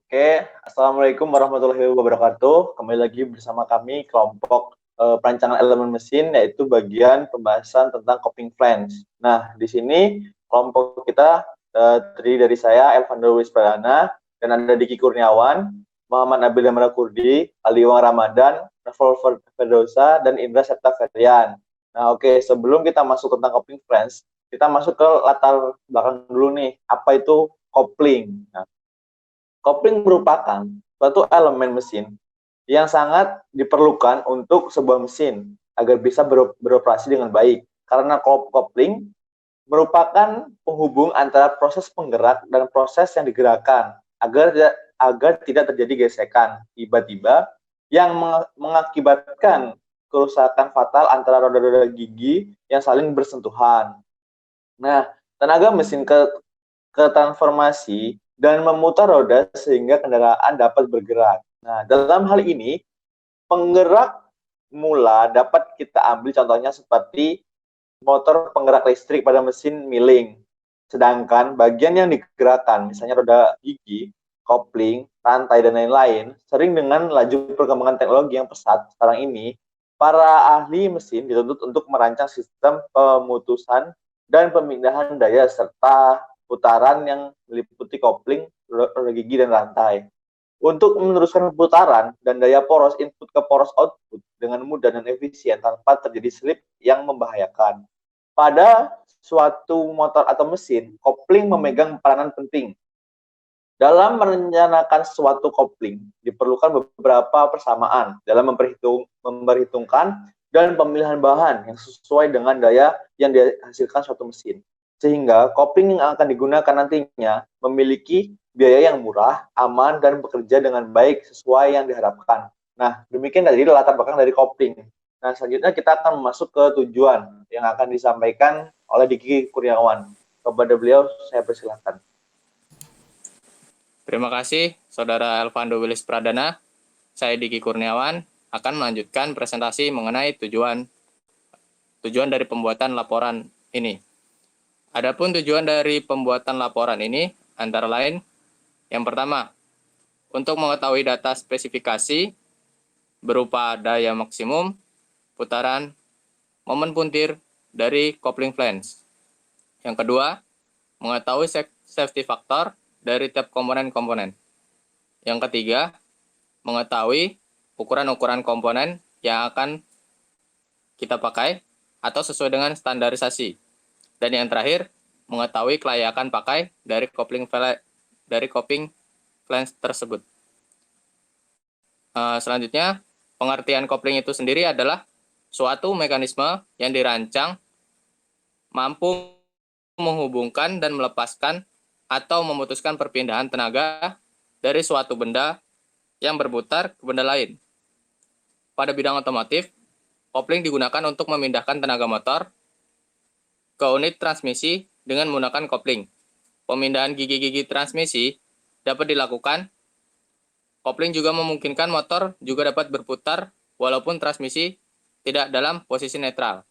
Oke, Assalamualaikum warahmatullahi wabarakatuh. Kembali lagi bersama kami kelompok perancangan elemen mesin, yaitu bagian pembahasan tentang coping flange. Nah, di sini kelompok kita terdiri dari saya, Elvando Luis Pradana, dan ada Diki Kurniawan, Muhammad Nabil Damara Kurdi, Aliwang Ramadan, Novel Ferdosa, dan Indra Septa Ferdian. Nah, oke, sebelum kita masuk tentang coping flange, kita masuk ke latar belakang dulu nih, apa itu coupling. Nah, kopling merupakan suatu elemen mesin yang sangat diperlukan untuk sebuah mesin agar bisa beroperasi dengan baik. Karena kopling merupakan penghubung antara proses penggerak dan proses yang digerakkan agar tidak terjadi gesekan tiba-tiba yang mengakibatkan kerusakan fatal antara roda-roda gigi yang saling bersentuhan. Nah, tenaga mesin ke transformasi dan memutar roda sehingga kendaraan dapat bergerak. Nah, dalam hal ini, penggerak mula dapat kita ambil contohnya seperti motor penggerak listrik pada mesin milling. Sedangkan bagian yang digerakkan, misalnya roda gigi, kopling, rantai, dan lain-lain, sering dengan laju perkembangan teknologi yang pesat sekarang ini, para ahli mesin dituntut untuk merancang sistem pemutusan dan pemindahan daya serta putaran yang meliputi kopling, roda gigi, dan rantai. Untuk meneruskan putaran dan daya poros input ke poros output dengan mudah dan efisien tanpa terjadi slip yang membahayakan. Pada suatu motor atau mesin, kopling memegang peranan penting. Dalam merencanakan suatu kopling, diperlukan beberapa persamaan dalam memperhitungkan dan pemilihan bahan yang sesuai dengan daya yang dihasilkan suatu mesin. Sehingga kopling yang akan digunakan nantinya memiliki biaya yang murah, aman, dan bekerja dengan baik sesuai yang diharapkan. Nah, demikian dari latar belakang dari kopling. Nah, selanjutnya kita akan masuk ke tujuan yang akan disampaikan oleh Diki Kurniawan. Kepada beliau, saya persilahkan. Terima kasih, Saudara Elvando Willis Pradana. Saya Diki Kurniawan akan melanjutkan presentasi mengenai tujuan dari pembuatan laporan ini. Adapun tujuan dari pembuatan laporan ini antara lain, yang pertama, untuk mengetahui data spesifikasi berupa daya maksimum, putaran, momen puntir dari coupling flange. Yang kedua, mengetahui safety factor dari tiap komponen-komponen. Yang ketiga, mengetahui ukuran-ukuran komponen yang akan kita pakai atau sesuai dengan standarisasi. Dan yang terakhir, mengetahui kelayakan pakai dari coupling flange tersebut. Selanjutnya, pengertian coupling itu sendiri adalah suatu mekanisme yang dirancang mampu menghubungkan dan melepaskan atau memutuskan perpindahan tenaga dari suatu benda yang berputar ke benda lain. Pada bidang otomotif, kopling digunakan untuk memindahkan tenaga motor ke unit transmisi dengan menggunakan kopling. Pemindahan gigi-gigi transmisi dapat dilakukan. Kopling juga memungkinkan motor juga dapat berputar walaupun transmisi tidak dalam posisi netral.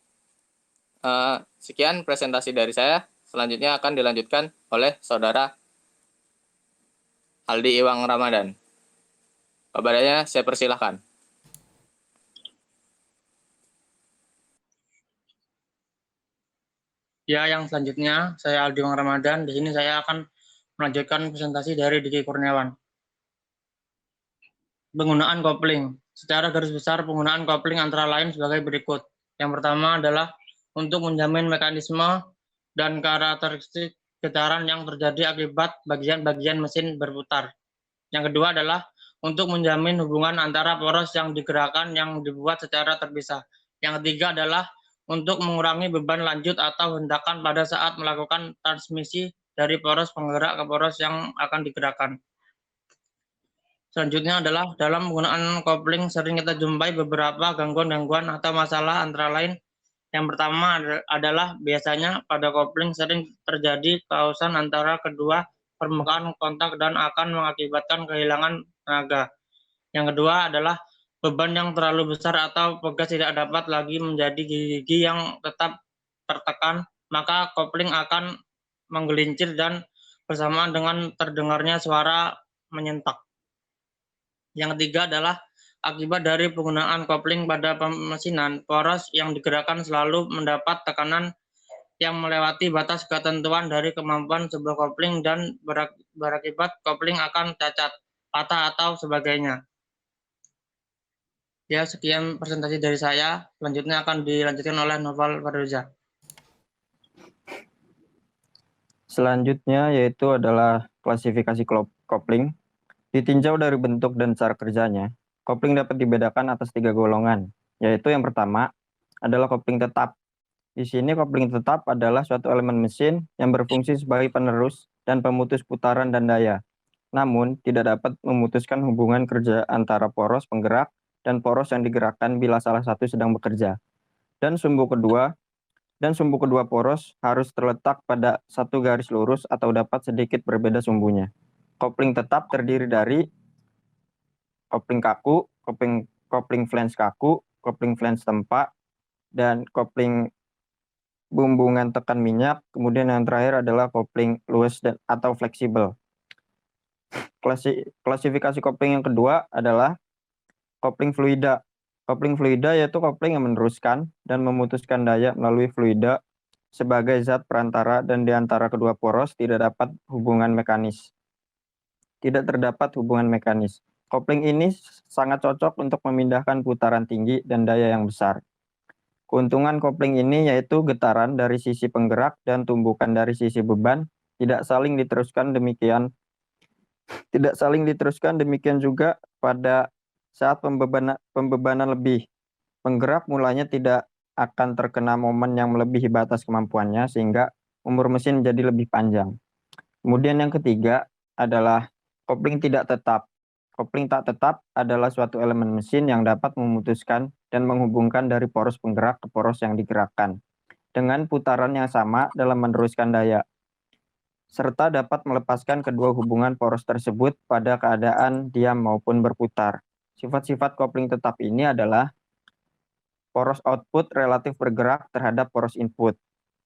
Sekian presentasi dari saya. Selanjutnya akan dilanjutkan oleh Saudara Aldi Iwang Ramadan. Kabarnya saya persilahkan. Ya, yang selanjutnya saya Aldi Iwang Ramadan. Di sini saya akan melanjutkan presentasi dari Diki Kurniawan. Penggunaan kopling. Secara garis besar, penggunaan kopling antara lain sebagai berikut. Yang pertama adalah untuk menjamin mekanisme dan karakteristik getaran yang terjadi akibat bagian-bagian mesin berputar. Yang kedua adalah untuk menjamin hubungan antara poros yang digerakkan yang dibuat secara terpisah. Yang ketiga adalah untuk mengurangi beban lanjut atau hentakan pada saat melakukan transmisi dari poros penggerak ke poros yang akan digerakkan. Selanjutnya adalah dalam penggunaan kopling sering kita jumpai beberapa gangguan-gangguan atau masalah antara lain. Yang pertama adalah biasanya pada kopling sering terjadi pausan antara kedua permukaan kontak dan akan mengakibatkan kehilangan tenaga. Yang kedua adalah beban yang terlalu besar atau pegas tidak dapat lagi menjadi gigi yang tetap tertekan, maka kopling akan menggelincir dan bersamaan dengan terdengarnya suara menyentak. Yang ketiga adalah akibat dari penggunaan kopling pada pemesinan, poros yang digerakkan selalu mendapat tekanan yang melewati batas ketentuan dari kemampuan sebuah kopling dan berakibat kopling akan cacat, patah, atau sebagainya. Ya, sekian presentasi dari saya. Selanjutnya akan dilanjutkan oleh Noval Farduza. Selanjutnya yaitu adalah klasifikasi kopling. Ditinjau dari bentuk dan cara kerjanya, kopling dapat dibedakan atas 3 golongan, yaitu yang pertama adalah kopling tetap. Di sini kopling tetap adalah suatu elemen mesin yang berfungsi sebagai penerus dan pemutus putaran dan daya, namun tidak dapat memutuskan hubungan kerja antara poros penggerak dan poros yang digerakkan bila salah satu sedang bekerja. Dan sumbu kedua poros harus terletak pada satu garis lurus atau dapat sedikit berbeda sumbunya. Kopling tetap terdiri dari kopling kaku, kopling flange kaku, kopling flange tempa, dan kopling bumbungan tekan minyak. Kemudian yang terakhir adalah kopling luas atau fleksibel. Klasifikasi kopling yang kedua adalah kopling fluida. Kopling fluida yaitu kopling yang meneruskan dan memutuskan daya melalui fluida sebagai zat perantara, dan di antara kedua poros tidak terdapat hubungan mekanis. Kopling ini sangat cocok untuk memindahkan putaran tinggi dan daya yang besar. Keuntungan kopling ini yaitu getaran dari sisi penggerak dan tumbukan dari sisi beban tidak saling diteruskan demikian juga pada saat pembebanan lebih. Penggerak mulanya tidak akan terkena momen yang melebihi batas kemampuannya sehingga umur mesin menjadi lebih panjang. Kemudian yang ketiga adalah kopling tidak tetap. Kopling tak tetap adalah suatu elemen mesin yang dapat memutuskan dan menghubungkan dari poros penggerak ke poros yang digerakkan dengan putaran yang sama dalam meneruskan daya, serta dapat melepaskan kedua hubungan poros tersebut pada keadaan diam maupun berputar. Sifat-sifat kopling tetap ini adalah poros output relatif bergerak terhadap poros input.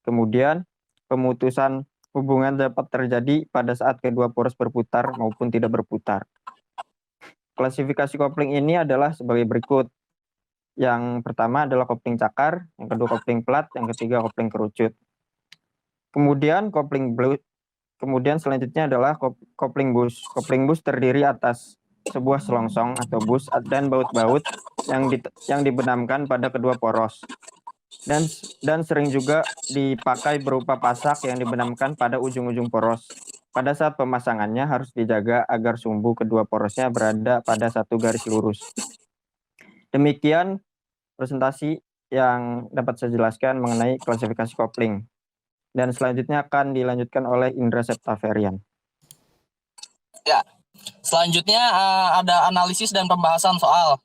Kemudian pemutusan hubungan dapat terjadi pada saat kedua poros berputar maupun tidak berputar. Klasifikasi kopling ini adalah sebagai berikut. Yang pertama adalah kopling cakar, yang kedua kopling plat, yang ketiga kopling kerucut. Kemudian selanjutnya adalah kopling bus. Kopling bus terdiri atas sebuah selongsong atau bus dan baut-baut yang dibenamkan pada kedua poros. Dan sering juga dipakai berupa pasak yang dibenamkan pada ujung-ujung poros. Pada saat pemasangannya harus dijaga agar sumbu kedua porosnya berada pada satu garis lurus. Demikian presentasi yang dapat saya jelaskan mengenai klasifikasi kopling. Dan selanjutnya akan dilanjutkan oleh Indra Septaverian. Ya, selanjutnya ada analisis dan pembahasan soal.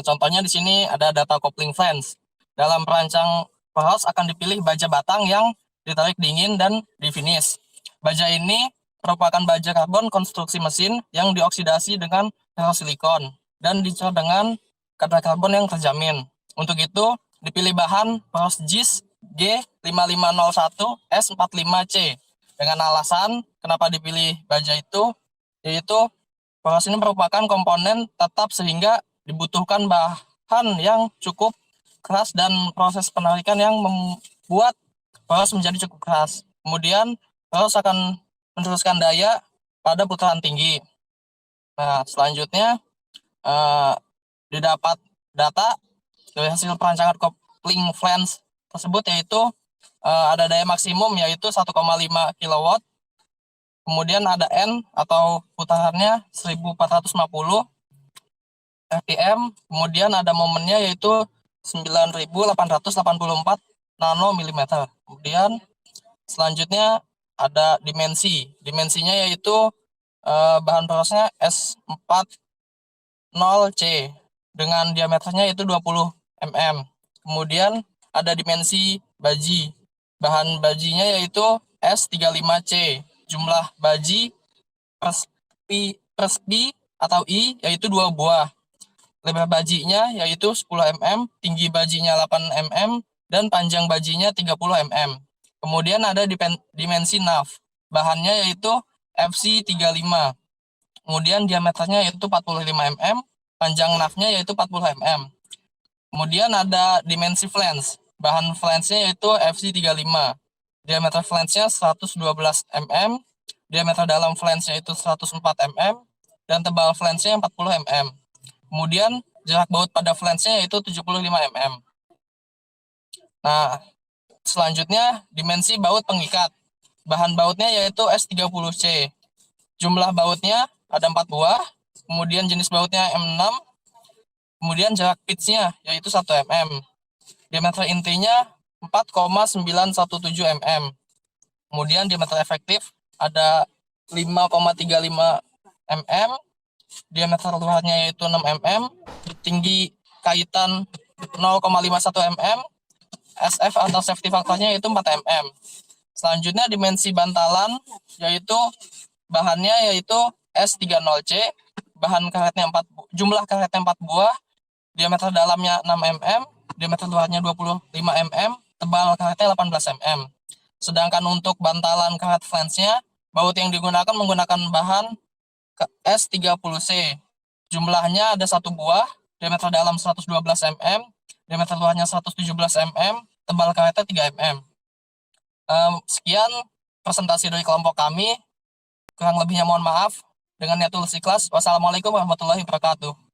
Contohnya di sini ada data kopling flange. Dalam perancang poros akan dipilih baja batang yang ditarik dingin dan di-finish. Baja ini merupakan baja karbon konstruksi mesin yang dioksidasi dengan ferrosilikon dan dicat dengan kadar karbon yang terjamin. Untuk itu, dipilih bahan poros JIS G5501S45C. Dengan alasan kenapa dipilih baja itu, yaitu poros ini merupakan komponen tetap sehingga dibutuhkan bahan yang cukup keras dan proses penarikan yang membuat poros menjadi cukup keras. Kemudian poros akan meneruskan daya pada putaran tinggi. Nah, selanjutnya didapat data dari hasil perancangan kopling flange tersebut, yaitu ada daya maksimum yaitu 1,5 kW. Kemudian ada N atau putarannya 1450 RPM. Kemudian ada momennya yaitu 9884 nanomilimeter. Kemudian selanjutnya ada dimensinya yaitu bahan porosnya S40C dengan diameternya itu 20 mm. Kemudian ada dimensi baji, bahan bajinya yaitu S35C, jumlah baji perspi atau I yaitu 2 buah, lebar bajinya yaitu 10 mm, tinggi bajinya 8 mm, dan panjang bajinya 30 mm. Kemudian ada dimensi NAV, bahannya yaitu FC35. kemudian diameternya yaitu 45 mm, panjang nafnya yaitu 40 mm. Kemudian ada dimensi flange. Bahan flange-nya yaitu FC35. Diameter flange-nya 112 mm, diameter dalam flange-nya itu 104 mm, dan tebal flange-nya 40 mm. Kemudian jarak baut pada flange-nya yaitu 75 mm. Nah, selanjutnya dimensi baut pengikat. Bahan bautnya yaitu S30C. Jumlah bautnya ada 4 buah, kemudian jenis bautnya M6, kemudian jarak pitch-nya yaitu 1 mm. Diameter intinya 4,917 mm. Kemudian diameter efektif ada 5,35 mm. Diameter luarnya yaitu 6 mm. Tinggi kaitan 0,51 mm. SF atau safety factor-nya yaitu 4 mm. Selanjutnya dimensi bantalan yaitu bahannya yaitu S30C. Bahan karetnya jumlah karetnya 4 buah. Diameter dalamnya 6 mm, diameter luarnya 25 mm, tebal karetnya 18 mm. Sedangkan untuk bantalan karet flange-nya, baut yang digunakan menggunakan bahan S30C. Jumlahnya ada 1 buah, diameter dalam 112 mm, diameter luarnya 117 mm, tebal karetnya 3 mm. Sekian presentasi dari kelompok kami. Kurang lebihnya mohon maaf. Dengan niat tulus ikhlas. Wassalamualaikum warahmatullahi wabarakatuh.